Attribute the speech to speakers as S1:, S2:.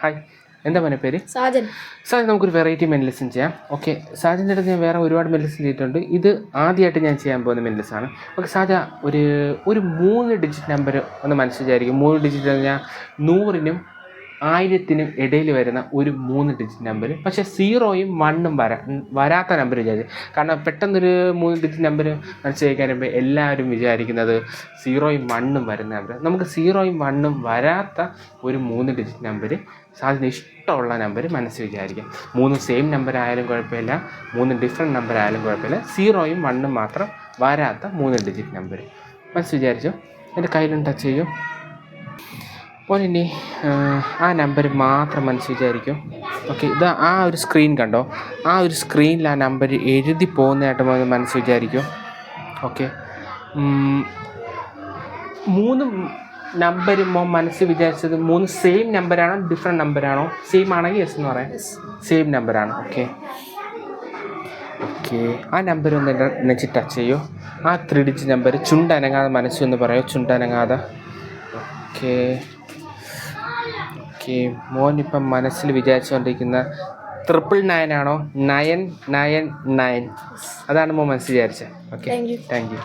S1: Hi, എന്താ മോനെ പേര്?
S2: സാജൻ.
S1: സാജൻ, നമുക്കൊരു വെറൈറ്റി മെൻലെസ്സും ചെയ്യാം. ഓക്കെ, സാജൻ്റെ അടുത്ത് ഞാൻ വേറെ ഒരുപാട് മെൻലെസ് ചെയ്തിട്ടുണ്ട്. ഇത് ആദ്യമായിട്ട് ഞാൻ ചെയ്യാൻ പോകുന്ന മെൻലെസ്സാണ്. ഓക്കെ സാജ, ഒരു 3 ഡിജിറ്റ് നമ്പർ ഒന്ന് മനസ്സിൽ വിചാരിക്കും. 3 ഡിജിറ്റ് പറഞ്ഞാൽ 100-നും 1000-നും ഇടയിൽ വരുന്ന ഒരു 3 ഡിജിറ്റ് നമ്പർ. പക്ഷേ 0-യും 1-ഉം വരാത്ത നമ്പർ വിചാരിച്ചു. കാരണം പെട്ടെന്നൊരു 3 ഡിജിറ്റ് നമ്പർ മനസ്സിലാക്കാൻ വരുമ്പോൾ എല്ലാവരും വിചാരിക്കുന്നത് 0-യും 1-ഉം വരുന്ന നമ്പർ. നമുക്ക് 0-യും 1-ഉം വരാത്ത ഒരു 3 ഡിജിറ്റ് നമ്പർ, സാധിന് ഇഷ്ടമുള്ള നമ്പർ മനസ്സിൽ വിചാരിക്കാം. 3 സെയിം നമ്പർ ആയാലും കുഴപ്പമില്ല, 3 ഡിഫറെൻറ്റ് നമ്പർ ആയാലും കുഴപ്പമില്ല. 0-യും 1-ഉം മാത്രം വരാത്ത 3 ഡിജിറ്റ് നമ്പർ മനസ്സിൽ വിചാരിച്ചു. എൻ്റെ കയ്യിലും ടച്ച് ചെയ്യും. അപ്പോൾ ഇനി ആ നമ്പർ മാത്രം മനസ്സിൽ വിചാരിക്കും. ഓക്കെ, ഇത് ആ ഒരു സ്ക്രീൻ കണ്ടോ? ആ ഒരു സ്ക്രീനിൽ ആ നമ്പർ എഴുതി പോകുന്നതായിട്ട് മനസ്സിൽ വിചാരിക്കും. ഓക്കെ, 3 നമ്പർ മനസ്സിൽ വിചാരിച്ചത് 3 സെയിം നമ്പറാണോ ഡിഫറെൻറ്റ് നമ്പറാണോ? സെയിം ആണെങ്കിൽ യെസ് എന്ന് പറയാം. സെയിം നമ്പറാണ്. ഓക്കെ ഓക്കെ, ആ നമ്പർ ഒന്ന് നെച്ച് ടച്ച് ചെയ്യൂ. ആ 3 ഡിജിറ്റ് നമ്പർ ചുണ്ടനങ്ങാതെ മനസ്സിലൊന്ന് പറയോ, ചുണ്ടനങ്ങാതെ. ഓക്കെ ഓക്കെ, മോനിപ്പം മനസ്സിൽ വിചാരിച്ചുകൊണ്ടിരിക്കുന്ന 999 ആണോ? 999 അതാണ് മോൻ മനസ്സിൽ വിചാരിച്ചത്. Okay, thank you.